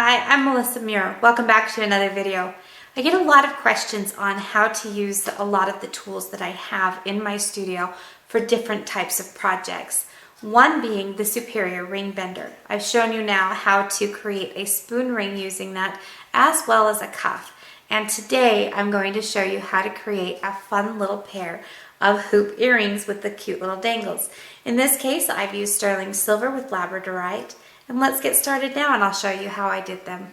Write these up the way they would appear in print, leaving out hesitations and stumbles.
Hi, I'm Melissa Muir. Welcome back to another video. I get a lot of questions on how to use a lot of the tools that I have in my studio for different types of projects. One being the Superior Ring Bender. I've shown you now how to create a spoon ring using that as well as a cuff. And today I'm going to show you how to create a fun little pair of hoop earrings with the cute little dangles. In this case, I've used sterling silver with labradorite. And let's get started now and I'll show you how I did them.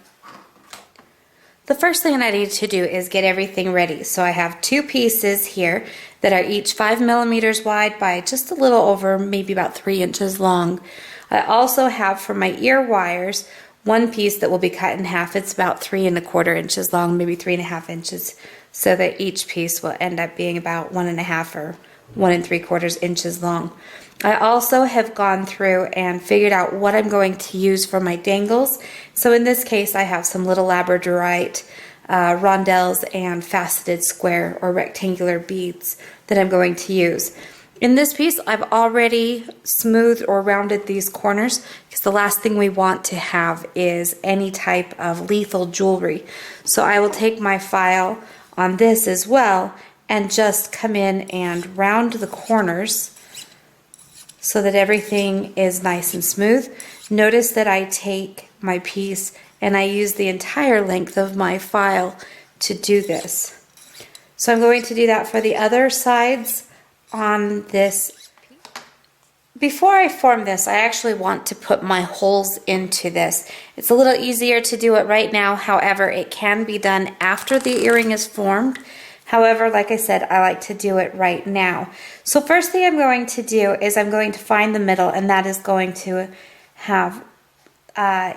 The first thing I need to do is get everything ready. So I have two pieces here that are each 5 millimeters wide by just a little over, maybe about 3 inches long. I also have for my ear wires one piece that will be cut in half. It's about 3 1/4 inches long, maybe 3 1/2 inches, so that each piece will end up being about 1 1/2 or 1 3/4 inches long. I also have gone through and figured out what I'm going to use for my dangles. So in this case, I have some little labradorite rondelles and faceted square or rectangular beads that I'm going to use. In this piece, I've already smoothed or rounded these corners because the last thing we want to have is any type of lethal jewelry. So I will take my file on this as well and just come in and round the corners so that everything is nice and smooth. Notice that I take my piece and I use the entire length of my file to do this. So I'm going to do that for the other sides on this. Before I form this, I actually want to put my holes into this. It's a little easier to do it right now, however, it can be done after the earring is formed. However, like I said, I like to do it right now. So first thing I'm going to do is I'm going to find the middle, and that is going to have,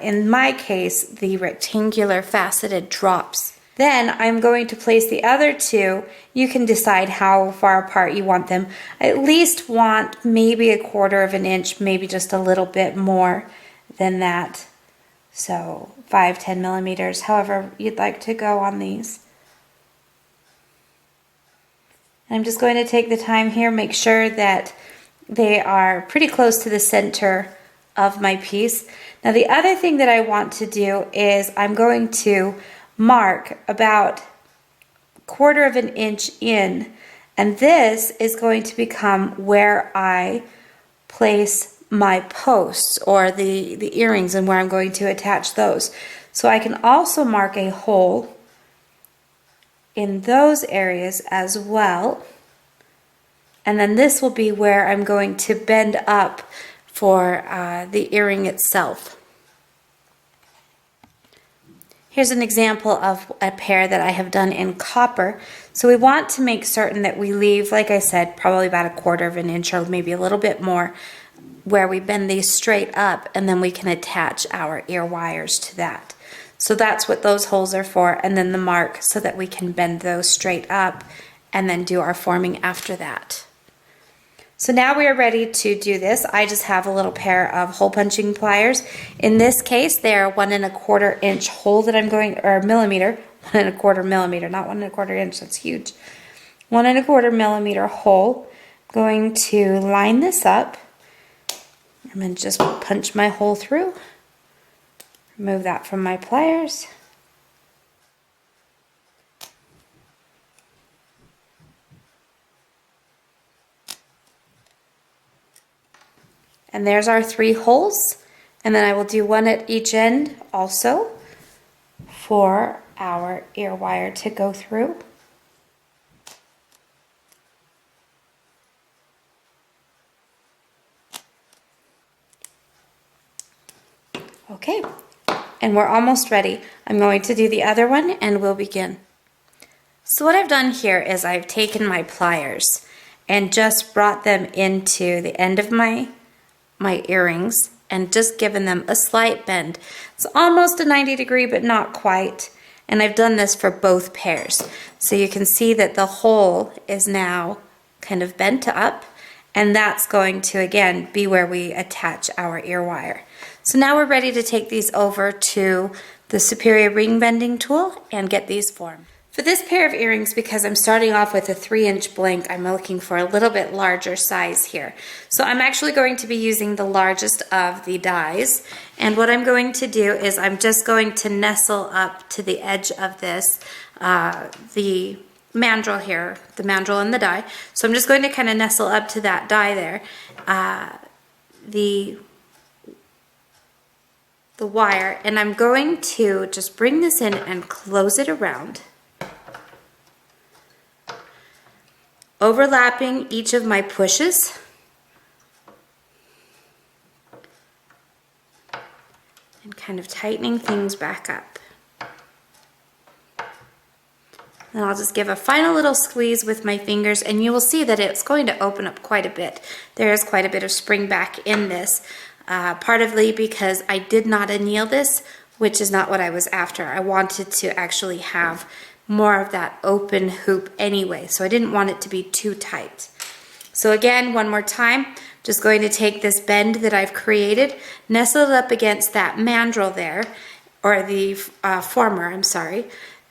in my case, the rectangular faceted drops. Then I'm going to place the other two. You can decide how far apart you want them. I at least want maybe 1/4 inch, maybe just a little bit more than that. So 5-10 millimeters, however you'd like to go on these. I'm just going to take the time here, make sure that they are pretty close to the center of my piece. Now the other thing that I want to do is I'm going to mark about 1/4 inch in, and this is going to become where I place my posts or the earrings and where I'm going to attach those. So I can also mark a hole in those areas as well, and then this will be where I'm going to bend up for the earring itself. Here's an example of a pair that I have done in copper. So we want to make certain that we leave, like I said, probably about 1/4 inch or maybe a little bit more, where we bend these straight up, and then we can attach our ear wires to that. So that's what those holes are for, and then the mark so that we can bend those straight up and then do our forming after that. So now we are ready to do this. I just have a little pair of hole punching pliers. In this case, they are 1 1/4 inch hole that I'm going, or millimeter, 1 1/4 millimeter, not 1 1/4 inch, that's huge. 1 1/4 millimeter hole. I'm going to line this up and then just punch my hole through. Remove that from my pliers. And there's our 3 holes. And then I will do one at each end also for our ear wire to go through. Okay. And we're almost ready. I'm going to do the other one and we'll begin. So what I've done here is I've taken my pliers and just brought them into the end of my earrings and just given them a slight bend. It's almost a 90-degree, but not quite. And I've done this for both pairs. So you can see that the hole is now kind of bent up, and that's going to, again, be where we attach our ear wire. So now we're ready to take these over to the Superior Ring Bending tool and get these formed. For For this pair of earrings, because I'm starting off with a 3-inch blank, I'm looking for a little bit larger size here. So I'm actually going to be using the largest of the dies. And what I'm going to do is I'm just going to nestle up to the edge of this, the mandrel here, the mandrel and the die. So I'm just going to kind of nestle up to that die there. The wire, and I'm going to just bring this in and close it around, overlapping each of my pushes. And kind of tightening things back up. And I'll just give a final little squeeze with my fingers, and you will see that it's going to open up quite a bit. There is quite a bit of spring back in this, partly because I did not anneal this, which is not what I was after. I wanted to actually have more of that open hoop anyway, so I didn't want it to be too tight. So again, one more time, just going to take this bend that I've created, nestle it up against that mandrel there, or the former, I'm sorry,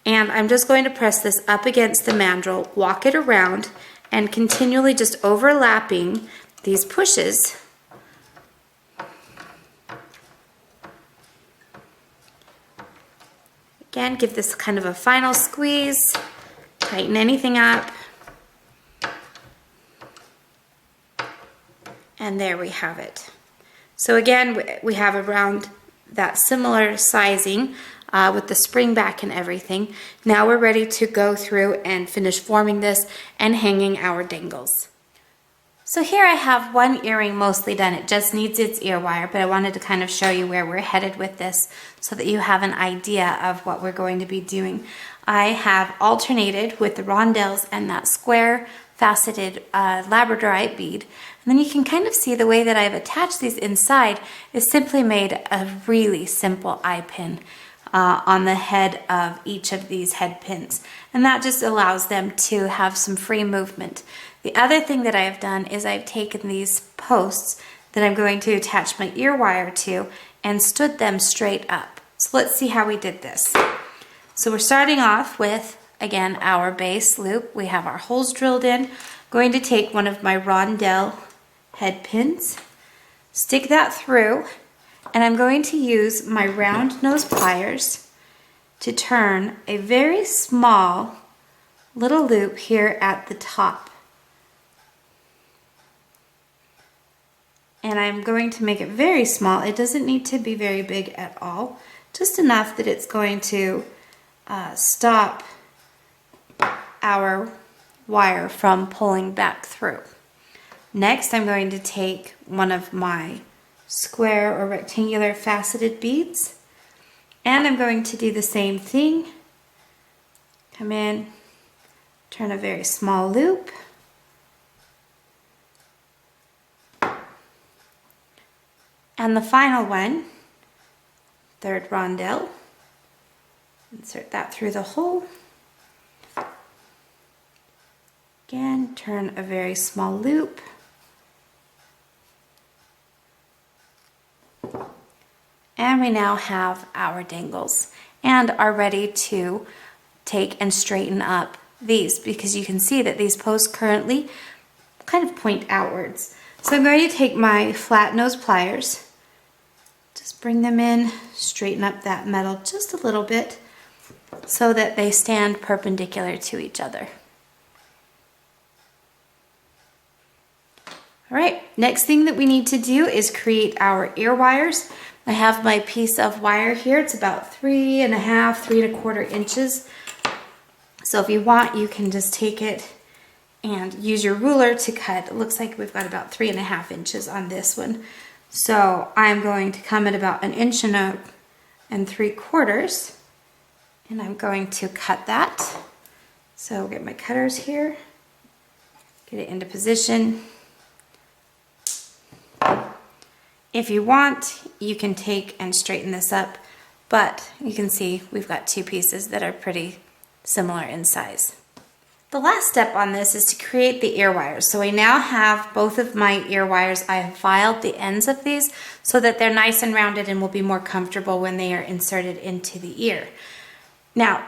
and I'm just going to press this up against the mandrel, walk it around, and continually just overlapping these pushes. Again, give this kind of a final squeeze, tighten anything up. And there we have it. So again, we have around that similar sizing with the spring back and everything. Now we're ready to go through and finish forming this and hanging our dangles. So here I have one earring mostly done. It just needs its ear wire, but I wanted to kind of show you where we're headed with this so that you have an idea of what we're going to be doing. I have alternated with the rondelles and that square faceted labradorite bead. And then you can kind of see the way that I've attached these inside is simply made a really simple eye pin on the head of each of these head pins. And that just allows them to have some free movement. The other thing that I have done is I've taken these posts that I'm going to attach my ear wire to and stood them straight up. So let's see how we did this. So we're starting off with, again, our base loop. We have our holes drilled in. I'm going to take one of my rondelle head pins, stick that through, and I'm going to use my round nose pliers to turn a very small little loop here at the top. And I'm going to make it very small. It doesn't need to be very big at all, just enough that it's going to stop our wire from pulling back through. Next, I'm going to take one of my square or rectangular faceted beads, and I'm going to do the same thing. Come in, turn a very small loop, and the final one, third rondelle, insert that through the hole. Again, turn a very small loop. And we now have our dangles and are ready to take and straighten up these, because you can see that these posts currently kind of point outwards. So I'm going to take my flat nose pliers, just bring them in, straighten up that metal just a little bit so that they stand perpendicular to each other. All right, next thing that we need to do is create our ear wires. I have my piece of wire here. It's about 3 1/4 inches. So if you want, you can just take it and use your ruler to cut. It looks like we've got about 3 1/2 inches on this one. So I'm going to come at about 1 3/4 inches, and I'm going to cut that. So get my cutters here, get it into position. If you want, you can take and straighten this up, but you can see we've got two pieces that are pretty similar in size. The last step on this is to create the ear wires. So I now have both of my ear wires. I have filed the ends of these so that they're nice and rounded and will be more comfortable when they are inserted into the ear. Now,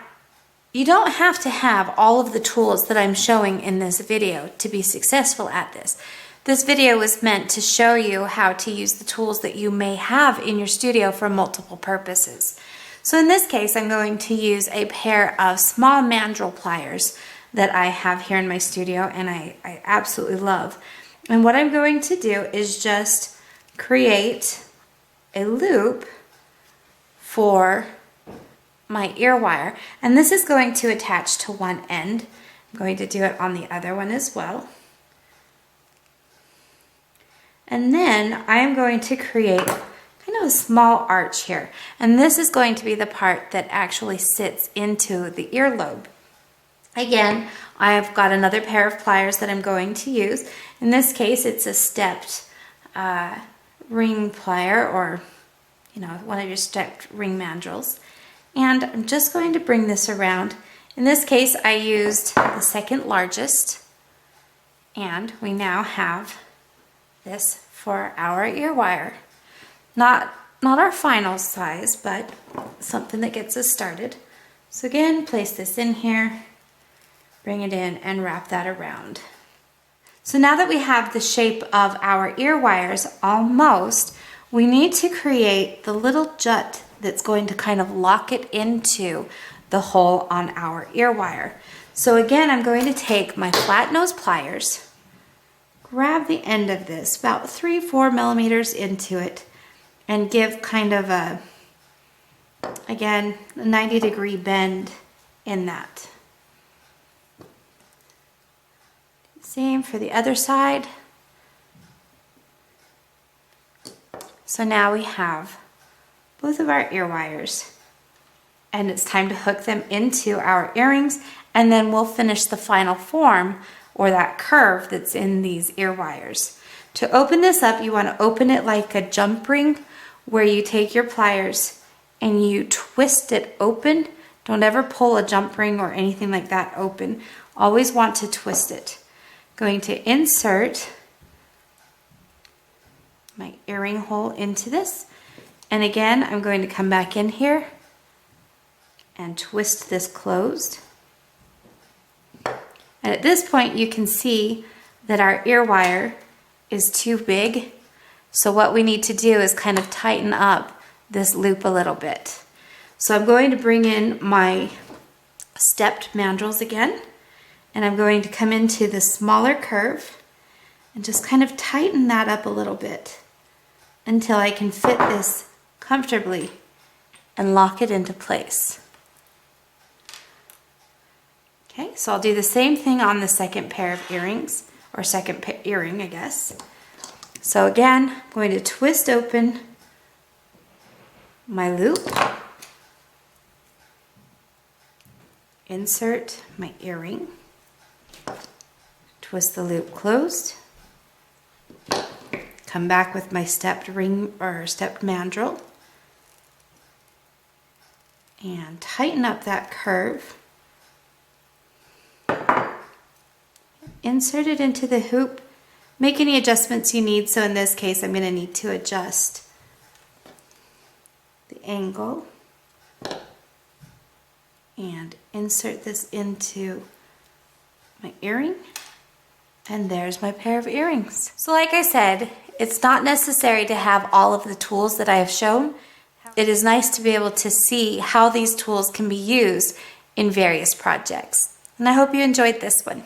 You don't have to have all of the tools that I'm showing in this video to be successful at this. This video was meant to show you how to use the tools that you may have in your studio for multiple purposes. So in this case, I'm going to use a pair of small mandrel pliers that I have here in my studio and I absolutely love. And what I'm going to do is just create a loop for my ear wire, and this is going to attach to one end. I'm going to do it on the other one as well. And then I am going to create kind of a small arch here, and this is going to be the part that actually sits into the earlobe. Again, I have got another pair of pliers that I'm going to use. In this case, it's a stepped ring plier, or one of your stepped ring mandrels. And I'm just going to bring this around. In this case, I used the second largest, and we now have this for our ear wire. Not our final size, but something that gets us started. So again, place this in here, bring it in, and wrap that around. So now that we have the shape of our ear wires almost, we need to create the little jut that's going to kind of lock it into the hole on our ear wire. So again, I'm going to take my flat nose pliers, grab the end of this, about 3-4 millimeters into it, and give kind of a 90-degree bend in that. Same for the other side. So now we have both of our ear wires, and it's time to hook them into our earrings, and then we'll finish the final form, or that curve that's in these ear wires. To open this up, you want to open it like a jump ring, where you take your pliers and you twist it open. Don't ever pull a jump ring or anything like that open. Always want to twist it. Going to insert my earring hole into this. And again, I'm going to come back in here and twist this closed. And at this point, you can see that our ear wire is too big. So what we need to do is kind of tighten up this loop a little bit. So I'm going to bring in my stepped mandrels again, and I'm going to come into the smaller curve and just kind of tighten that up a little bit until I can fit this comfortably and lock it into place. Okay, so I'll do the same thing on the second pair of earrings, or second earring, I guess. So again, I'm going to twist open my loop, insert my earring, twist the loop closed, come back with my stepped ring or stepped mandrel, and tighten up that curve. Insert it into the hoop. Make any adjustments you need. So in this case, I'm going to need to adjust the angle and insert this into my earring. And there's my pair of earrings. So like I said, it's not necessary to have all of the tools that I have shown. It is nice to be able to see how these tools can be used in various projects. And I hope you enjoyed this one.